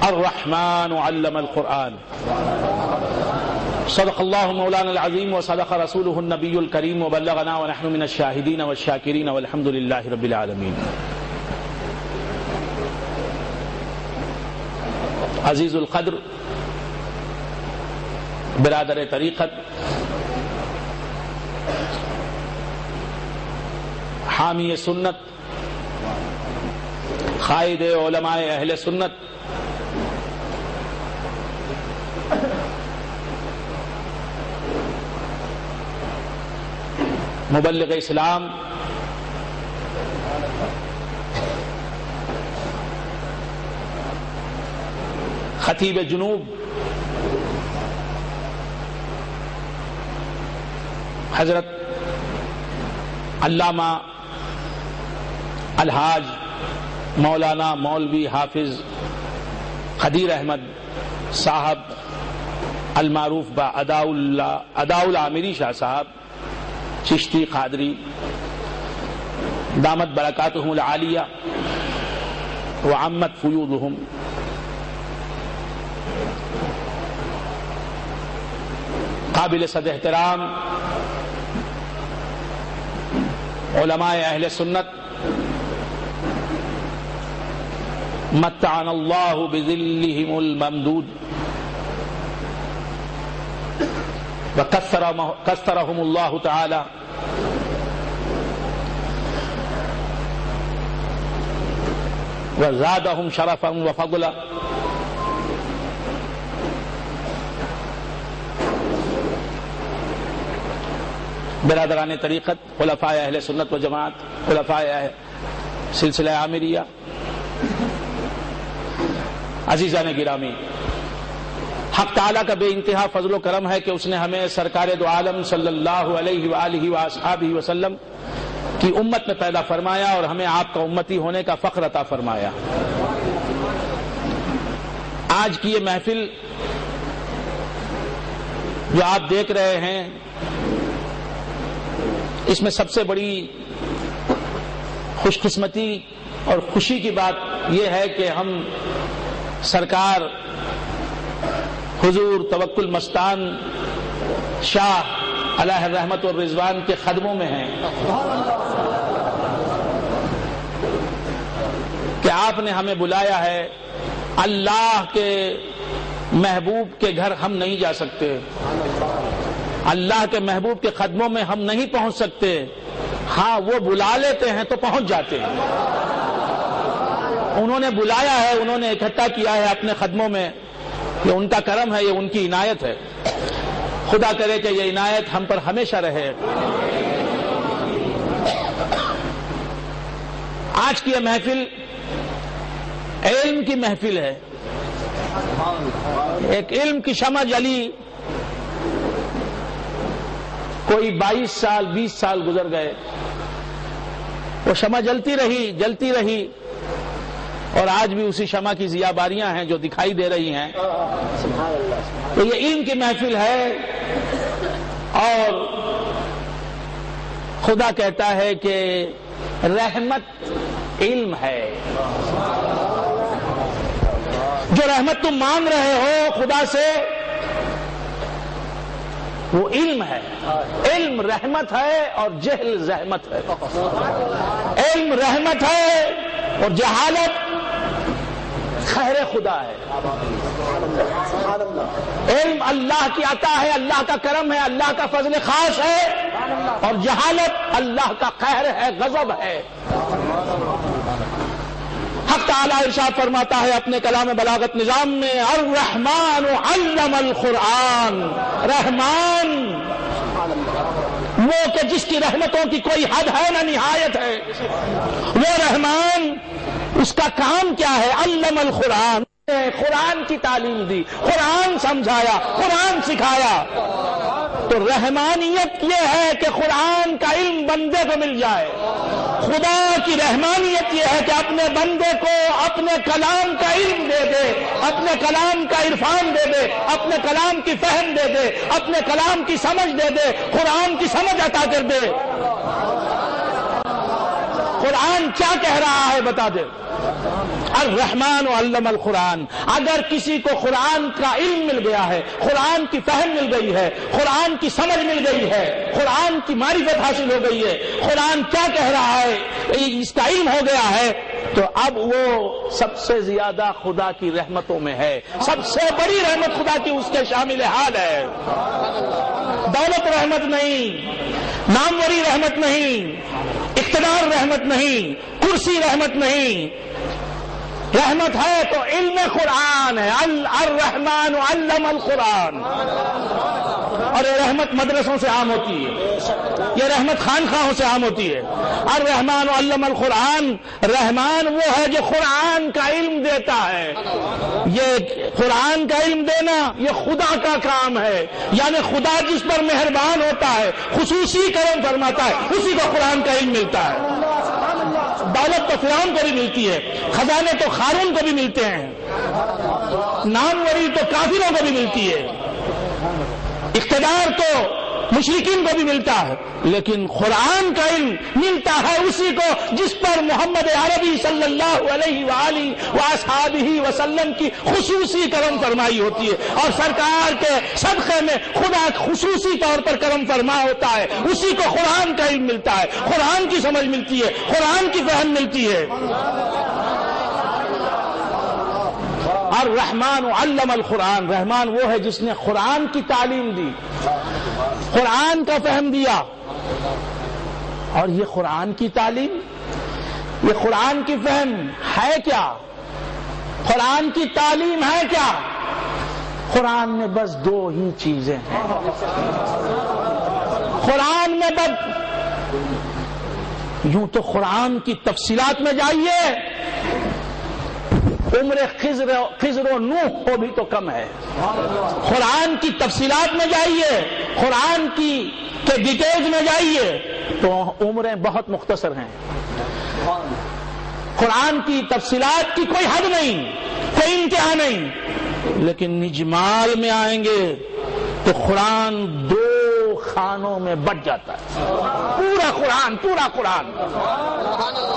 الرحمن علم القرآن. صدق اللہ مولانا العظیم وصدق رسولہ النبی الکریم وبلغنا ونحن من الشاہدین والشاکرین والحمد للہ رب العالمین. عزیز القدر برادر طریقت، حامی سنت، قائد علماء اہل سنت، مبلغ اسلام، خطیب جنوب حضرت علامہ الحاج مولانا مولوی حافظ قدیر احمد صاحب المعروف با ادا العامری شاہ صاحب چشتی قادری دامت برکاتہم العالیہ وعمت فیوضہم، قابل صد احترام علماء اہل سنت، متعنا اللہ بذلہم الممدود وکثرہم اللہ تعالی وزادہم شرفا وفضلا. برادران طریقت، خلفاء اہل سنت و جماعت، خلفاء سلسلہ عامریہ، عزیزان گرامی، حق تعالیٰ کا بے انتہا فضل و کرم ہے کہ اس نے ہمیں سرکار دو عالم صلی اللہ علیہ وآلہ وآصحابہ وسلم کی امت میں پیدا فرمایا اور ہمیں آپ کا امتی ہونے کا فخر عطا فرمایا. آج کی یہ محفل جو آپ دیکھ رہے ہیں، اس میں سب سے بڑی خوش قسمتی اور خوشی کی بات یہ ہے کہ ہم سرکار حضور توکل مستان شاہ علیہ الرحمت والرضوان کے خدموں میں ہیں کہ آپ نے ہمیں بلایا ہے. اللہ کے محبوب کے گھر ہم نہیں جا سکتے، اللہ کے محبوب کے قدموں میں ہم نہیں پہنچ سکتے، ہاں وہ بلا لیتے ہیں تو پہنچ جاتے ہیں. انہوں نے بلایا ہے، انہوں نے اکٹھا کیا ہے اپنے قدموں میں، یہ ان کا کرم ہے، یہ ان کی عنایت ہے. خدا کرے کہ یہ عنایت ہم پر ہمیشہ رہے. آج کی یہ محفل علم کی محفل ہے. ایک علم کی شمع جلی، کوئی 22 سال 20 سال گزر گئے، وہ شمع جلتی رہی اور آج بھی اسی شمع کی ضیاء باریاں ہیں جو دکھائی دے رہی ہیں. تو یہ علم کی محفل ہے اور خدا کہتا ہے کہ رحمت علم ہے. جو رحمت تم مانگ رہے ہو خدا سے وہ علم ہے. علم رحمت ہے اور جہل زحمت ہے. علم رحمت ہے اور جہالت خیر خدا ہے. علم اللہ کی عطا ہے، اللہ کا کرم ہے، اللہ کا فضل خاص ہے، اور جہالت اللہ کا قہر ہے، غضب ہے. حق تعالی ارشاد فرماتا ہے اپنے کلام بلاغت نظام میں، الرحمن علم القرآن. رحمان وہ کہ جس کی رحمتوں کی کوئی حد ہے نہ نہایت ہے، وہ رحمان اس کا کام کیا ہے؟ علم القرآن. قرآن کی تعلیم دی، قرآن سمجھایا، قرآن سکھایا. تو رحمانیت یہ ہے کہ قرآن کا علم بندے کو مل جائے. خدا کی رحمانیت یہ ہے کہ اپنے بندے کو اپنے کلام کا علم دے دے، اپنے کلام کا عرفان دے دے، اپنے کلام کی فہم دے دے، اپنے کلام کی سمجھ دے دے، قرآن کی سمجھ عطا کر دے. قرآن کیا کہہ رہا ہے بتا دے. الرحمن علم القرآن. اگر کسی کو قرآن کا علم مل گیا ہے، قرآن کی فہم مل گئی ہے، قرآن کی سمجھ مل گئی ہے، قرآن کی معرفت حاصل ہو گئی ہے، قرآن کیا کہہ رہا ہے اس کا علم ہو گیا ہے، تو اب وہ سب سے زیادہ خدا کی رحمتوں میں ہے. سب سے بڑی رحمت خدا کی اس کے شامل حال ہے. دولت رحمت نہیں، ناموری رحمت نہیں، اقتدار رحمت نہیں، کرسی رحمت نہیں. رحمت ہے تو علم قرآن ہے. الرحمن علم القرآن. اور یہ رحمت مدرسوں سے عام ہوتی ہے، یہ رحمت خانخواہوں سے عام ہوتی ہے. الرحمن علم القرآن. رحمان وہ ہے جو قرآن کا علم دیتا ہے. یہ قرآن کا علم دینا یہ خدا کا کام ہے. یعنی خدا جس پر مہربان ہوتا ہے، خصوصی کرم فرماتا ہے، اسی کو قرآن کا علم ملتا ہے. دولت تو فرعون کو بھی ملتی ہے، خزانے تو قارون کو بھی ملتے ہیں، ناموری تو کافروں کو بھی ملتی ہے، اقتدار تو مشرکین کو بھی ملتا ہے، لیکن قرآن کا علم ملتا ہے اسی کو جس پر محمد عربی صلی اللہ علیہ وآلہ وآصحابہ وسلم کی خصوصی کرم فرمائی ہوتی ہے. اور سرکار کے صدقے میں خدا خصوصی طور پر کرم فرما ہوتا ہے، اسی کو قرآن کا علم ملتا ہے، قرآن کی سمجھ ملتی ہے، قرآن کی فہم ملتی ہے. الرحمن علم القرآن. رحمان وہ ہے جس نے قرآن کی تعلیم دی، قرآن کا فہم دیا. اور یہ قرآن کی تعلیم، یہ قرآن کی فہم ہے کیا؟ قرآن کی تعلیم ہے کیا؟ قرآن میں بس دو ہی چیزیں ہیں. قرآن میں بس یوں تو قرآن کی تفصیلات میں جائیے، عمر خضر و نوح کو بھی تو کم ہے. قرآن کی تفصیلات میں جائیے، قرآن کی ڈیٹیلز میں جائیے تو عمریں بہت مختصر ہیں. قرآن کی تفصیلات کی کوئی حد نہیں، کوئی انتہا نہیں. لیکن اجمال میں آئیں گے تو قرآن دو خانوں میں بٹ جاتا ہے. پورا قرآن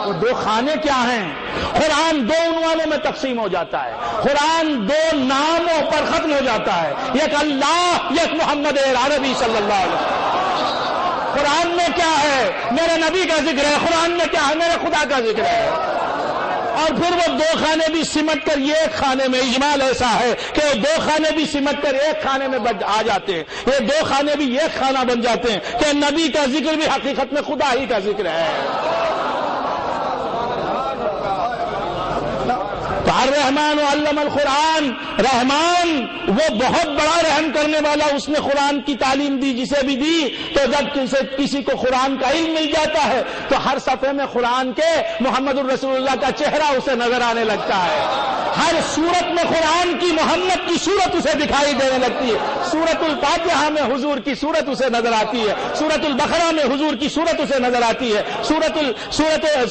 وہ دو خانے کیا ہیں؟ قرآن دو عنوانوں میں تقسیم ہو جاتا ہے، قرآن دو ناموں پر ختم ہو جاتا ہے، ایک اللہ، ایک محمد عربی صلی اللہ علیہ وسلم. قرآن میں کیا ہے؟ میرے نبی کا ذکر ہے. قرآن میں کیا ہے؟ میرے خدا کا ذکر ہے. اور پھر وہ دو خانے بھی سمٹ کر یہ ایک خانے میں، اجمال ایسا ہے کہ وہ دو خانے بھی سمٹ کر ایک خانے میں آ جاتے ہیں. یہ دو خانے بھی ایک خانہ بن جاتے ہیں کہ نبی کا ذکر بھی حقیقت میں خدا ہی کا ذکر ہے. تو الرحمن علم القرآن. رحمان وہ بہت بڑا رحم کرنے والا، اس نے قرآن کی تعلیم دی جسے بھی دی. تو جب کسی کو قرآن کا علم مل جاتا ہے تو ہر صفحے میں قرآن کے محمد الرسول اللہ کا چہرہ اسے نظر آنے لگتا ہے. ہر صورت میں قرآن کی محمد کی صورت اسے دکھائی دینے لگتی ہے. سورۃ الفاتحہ میں حضور کی صورت اسے نظر آتی ہے، سورۃ البقرہ میں حضور کی صورت اسے نظر آتی ہے،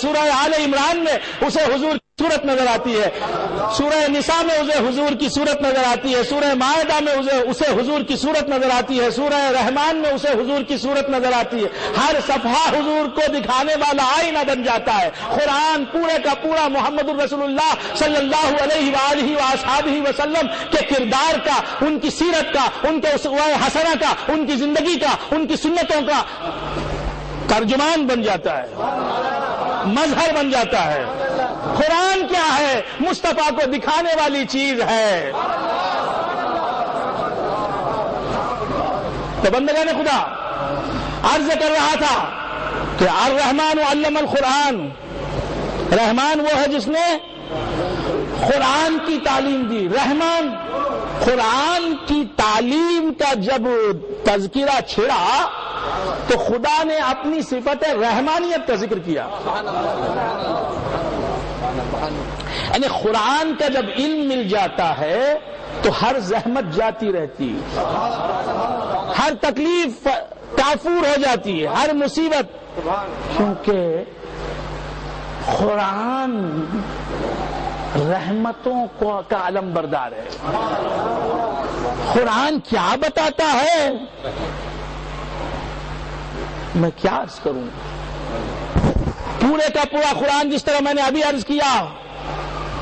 سورہ آل عمران میں اسے حضور صورت نظر آتی ہے، سورہ نساء میں اسے حضور کی صورت نظر آتی ہے، سورہ مائدہ میں اسے حضور کی صورت نظر آتی ہے، سورہ رحمان میں اسے حضور کی صورت نظر آتی ہے. ہر صفحہ حضور کو دکھانے والا آئینہ بن جاتا ہے. قرآن پورے کا پورا محمد الرسول اللہ صلی اللہ علیہ وآلہ وآصحابہ وسلم کے کردار کا، ان کی سیرت کا، ان کے اسوہ حسنہ کا، ان کی زندگی کا، ان کی سنتوں کا ترجمان بن جاتا ہے، مظہر بن جاتا ہے. قرآن کیا ہے؟ مصطفیٰ کو دکھانے والی چیز ہے. تو بندگان خدا عرض کر رہا تھا کہ الرحمن علم القرآن. رحمان وہ ہے جس نے قرآن کی تعلیم دی. رحمان قرآن کی تعلیم کا جب تذکرہ چھڑا تو خدا نے اپنی صفت رحمانیت کا ذکر کیا. یعنی قرآن کا جب علم مل جاتا ہے تو ہر زحمت جاتی رہتی، ہر تکلیف کافور ہو جاتی ہے، ہر مصیبت، کیونکہ قرآن رحمتوں کا علم بردار ہے. قرآن کیا بتاتا ہے میں کیا عرض کروں. پورے کا پورا قرآن جس طرح میں نے ابھی عرض کیا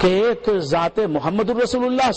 کہ ایک ذات محمد الرسول اللہ